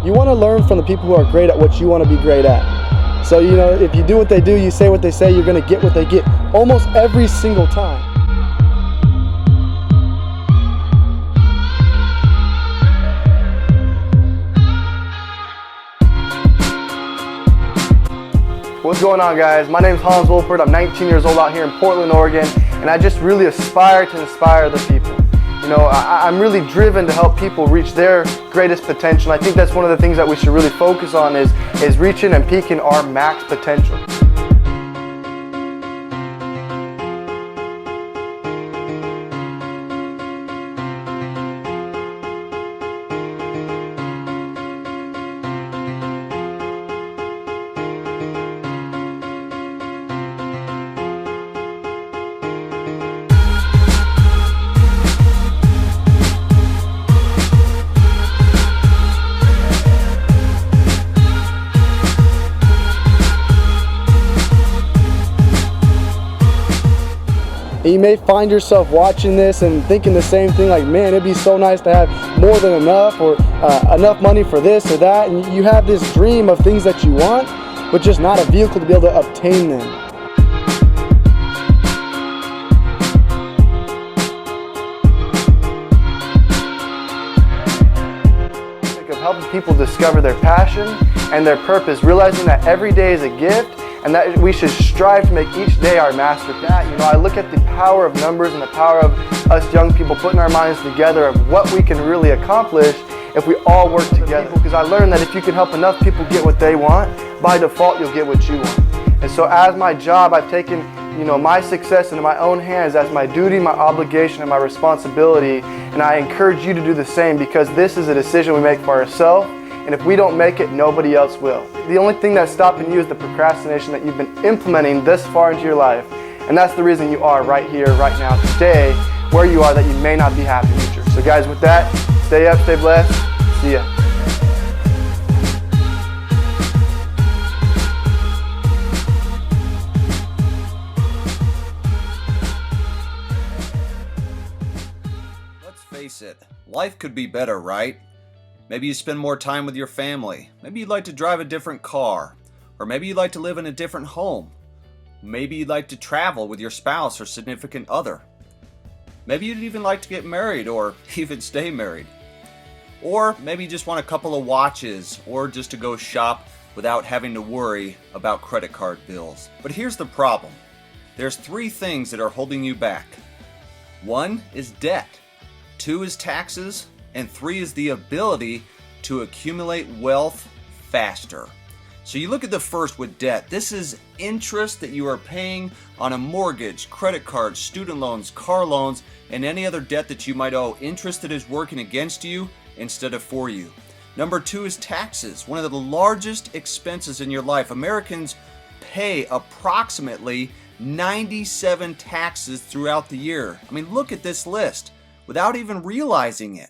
You want to learn from the people who are great at what you want to be great at. So, you know, if you do what they do, you say what they say, you're going to get what they get almost every single time. What's going on, guys? My name is Hans Wolford. I'm 19 years old out here in Portland, Oregon, and I just really aspire to inspire other people. You know, I'm really driven to help people reach their greatest potential. I think that's one of the things that we should really focus on is reaching and peaking our max potential. And you may find yourself watching this and thinking the same thing, like, man, it'd be so nice to have more than enough, or enough money for this or that. And you have this dream of things that you want, but just not a vehicle to be able to obtain them. Of helping people discover their passion and their purpose, realizing that every day is a gift, and that we should strive to make each day our master. That, you know, I look at the power of numbers and the power of us young people putting our minds together of what we can really accomplish if we all work together. Because I learned that if you can help enough people get what they want, by default you'll get what you want. And so as my job, I've taken, you know, my success into my own hands as my duty, my obligation, and my responsibility. And I encourage you to do the same, because this is a decision we make for ourselves. And if we don't make it, nobody else will. The only thing that's stopping you is the procrastination that you've been implementing this far into your life. And that's the reason you are right here, right now, today, where you are, that you may not be happy in the future. So guys, with that, stay up, stay blessed. See ya. Let's face it, life could be better, right? Maybe you spend more time with your family. Maybe you'd like to drive a different car. Or maybe you'd like to live in a different home. Maybe you'd like to travel with your spouse or significant other. Maybe you'd even like to get married or even stay married. Or maybe you just want a couple of watches, or just to go shop without having to worry about credit card bills. But here's the problem. There's 3 things that are holding you back. 1 is debt. 2 is taxes. And 3 is the ability to accumulate wealth faster. So you look at the first with debt. This is interest that you are paying on a mortgage, credit cards, student loans, car loans, and any other debt that you might owe. Interest that is working against you instead of for you. Number 2 is taxes, one of the largest expenses in your life. Americans pay approximately 97 taxes throughout the year. I mean, look at this list without even realizing it.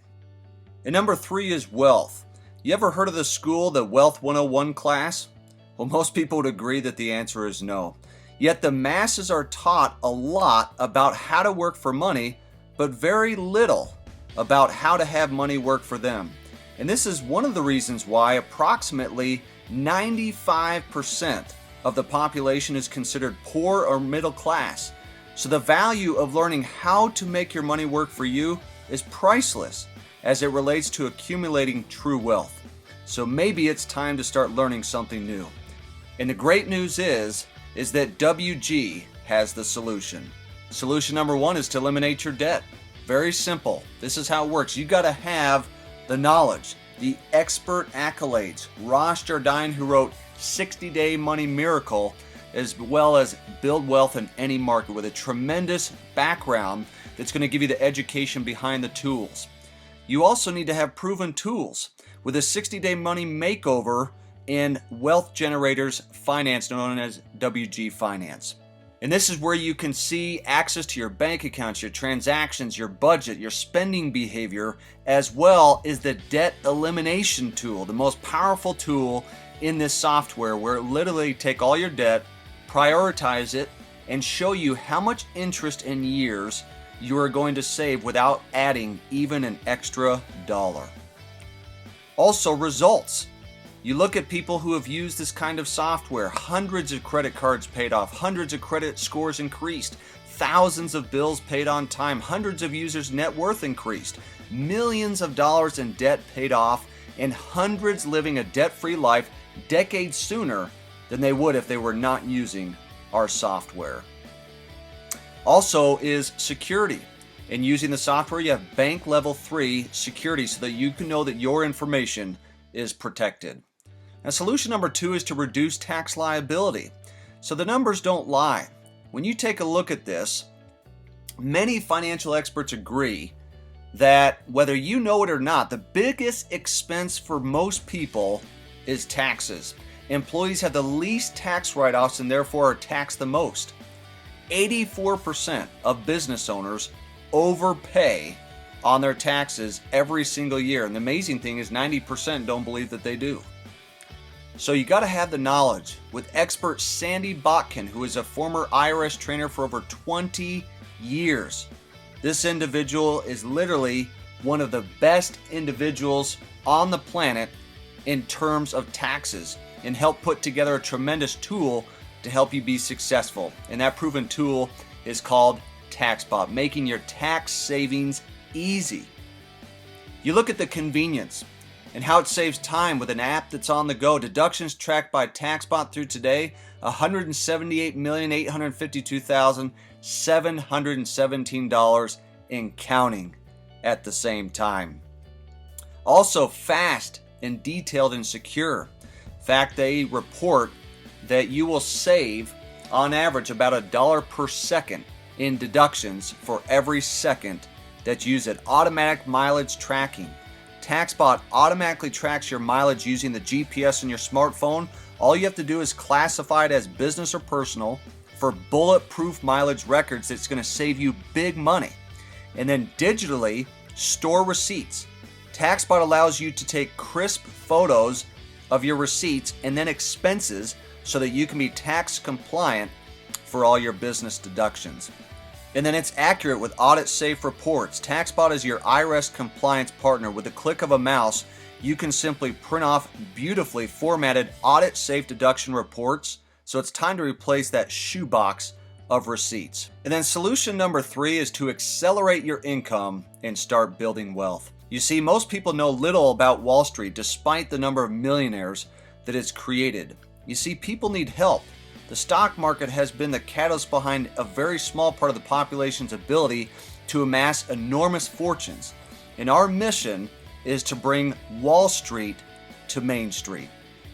And number 3 is wealth. You ever heard of the school, the Wealth 101 class? Well, most people would agree that the answer is no. Yet the masses are taught a lot about how to work for money, but very little about how to have money work for them. And this is one of the reasons why approximately 95% of the population is considered poor or middle class. So the value of learning how to make your money work for you is priceless as it relates to accumulating true wealth. So maybe it's time to start learning something new. And the great news is that WG has the solution. Solution number 1 is to eliminate your debt. Very simple. This is how it works. You got to have the knowledge, the expert accolades. Ross Jardine, who wrote 60-Day Money Miracle, as well as Build Wealth in Any Market, with a tremendous background that's going to give you the education behind the tools. You also need to have proven tools with a 60-day money makeover in Wealth Generators Finance, known as WG Finance. And this is where you can see access to your bank accounts, your transactions, your budget, your spending behavior, as well as the Debt Elimination tool, the most powerful tool in this software, where it literally take all your debt, prioritize it, and show you how much interest in years you are going to save without adding even an extra dollar. Also, results. You look at people who have used this kind of software, hundreds of credit cards paid off, hundreds of credit scores increased, thousands of bills paid on time, hundreds of users' net worth increased, millions of dollars in debt paid off, and hundreds living a debt-free life decades sooner than they would if they were not using our software. Also is security. In using the software, you have bank level 3 security so that you can know that your information is protected. Now, solution number 2 is to reduce tax liability. So the numbers don't lie. When you take a look at this, many financial experts agree that whether you know it or not, the biggest expense for most people is taxes. Employees have the least tax write-offs and therefore are taxed the most. 84% of business owners overpay on their taxes every single year. And the amazing thing is 90% don't believe that they do. So you got to have the knowledge. With expert Sandy Botkin, who is a former IRS trainer for over 20 years. This individual is literally one of the best individuals on the planet in terms of taxes and help put together a tremendous tool to help you be successful. And that proven tool is called TaxBot, making your tax savings easy. You look at the convenience and how it saves time with an app that's on the go. Deductions tracked by TaxBot through today, $178,852,717 and counting at the same time. Also fast and detailed and secure. In fact, they report that you will save on average about $1 per second in deductions for every second that you use it. Automatic mileage tracking. TaxBot automatically tracks your mileage using the GPS on your smartphone. All you have to do is classify it as business or personal. For bulletproof mileage records, it's going to save you big money. And then digitally store receipts. TaxBot allows you to take crisp photos of your receipts and then expenses so that you can be tax compliant for all your business deductions. And then it's accurate with audit-safe reports. TaxBot is your IRS compliance partner. With a click of a mouse, you can simply print off beautifully formatted audit-safe deduction reports. So it's time to replace that shoebox of receipts. And then solution number 3 is to accelerate your income and start building wealth. You see, most people know little about Wall Street despite the number of millionaires that it's created. You see, people need help. The stock market has been the catalyst behind a very small part of the population's ability to amass enormous fortunes. And our mission is to bring Wall Street to Main Street.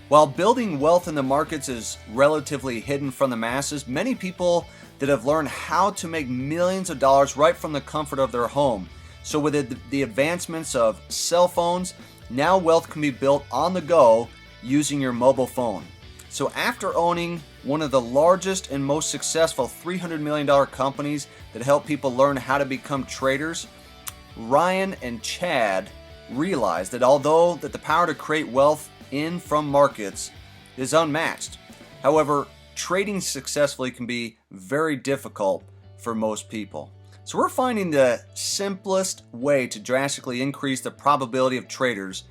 While building wealth in the markets is relatively hidden from the masses, many people that have learned how to make millions of dollars right from the comfort of their home. So with the advancements of cell phones, now wealth can be built on the go using your mobile phone. So after owning one of the largest and most successful $300 million companies that help people learn how to become traders, Ryan and Chad realized that although that the power to create wealth in from markets is unmatched, however, trading successfully can be very difficult for most people. So we're finding the simplest way to drastically increase the probability of traders,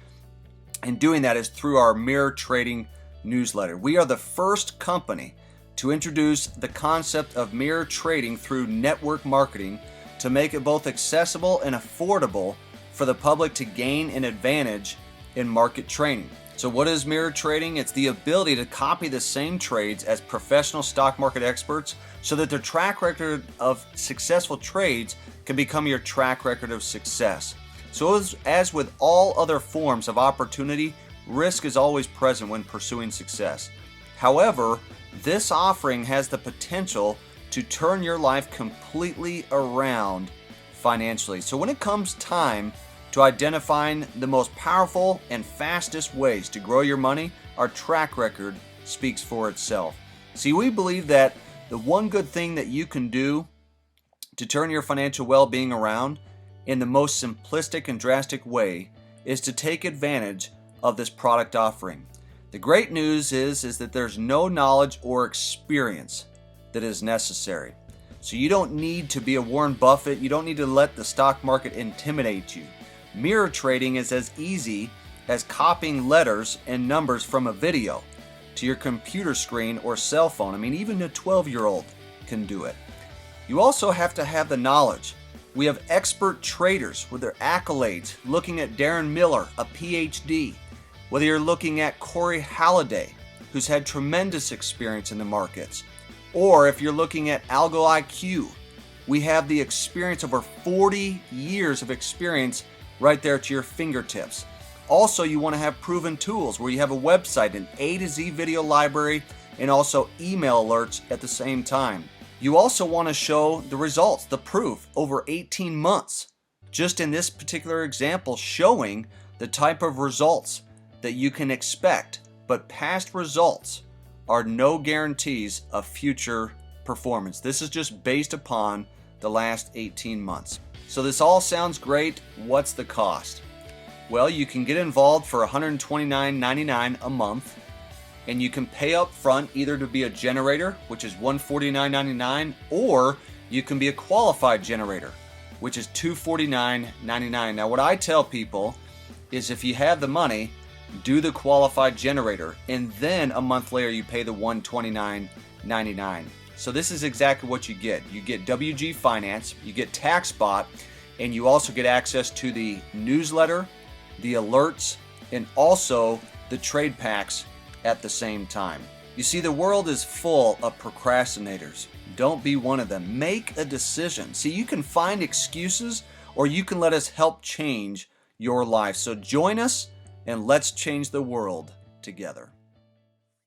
and doing that is through our Mirror Trading newsletter. We are the first company to introduce the concept of mirror trading through network marketing to make it both accessible and affordable for the public to gain an advantage in market trading. So what is mirror trading? It's the ability to copy the same trades as professional stock market experts so that their track record of successful trades can become your track record of success. So as with all other forms of opportunity, risk is always present when pursuing success. However, this offering has the potential to turn your life completely around financially. So when it comes time to identifying the most powerful and fastest ways to grow your money, our track record speaks for itself. See, we believe that the one good thing that you can do to turn your financial well-being around in the most simplistic and drastic way is to take advantage of this product offering. The great news is that there's no knowledge or experience that is necessary. So you don't need to be a Warren Buffett. You don't need to let the stock market intimidate you. Mirror trading is as easy as copying letters and numbers from a video to your computer screen or cell phone. I mean, even a 12-year-old can do it. You also have to have the knowledge. We have expert traders with their accolades, looking at Darren Miller, a PhD. Whether you're looking at Corey Halliday, who's had tremendous experience in the markets, or if you're looking at Algo IQ, we have the experience, over 40 years of experience right there at your fingertips. Also, you want to have proven tools where you have a website, an A to Z video library, and also email alerts at the same time. You also want to show the results, the proof, over 18 months. Just in this particular example, showing the type of results that you can expect, but past results are no guarantees of future performance. This is just based upon the last 18 months. So this all sounds great. What's the cost? Well, you can get involved for $129.99 a month, and you can pay up front either to be a generator, which is $149.99, or you can be a qualified generator, which is $249.99. Now, what I tell people is if you have the money, do the qualified generator, and then a month later you pay the $129.99. So this is exactly what you get. You get WG Finance, you get TaxBot, and you also get access to the newsletter, the alerts, and also the trade packs at the same time. You see, the world is full of procrastinators. Don't be one of them. Make a decision. See, you can find excuses, or you can let us help change your life. So join us and let's change the world together.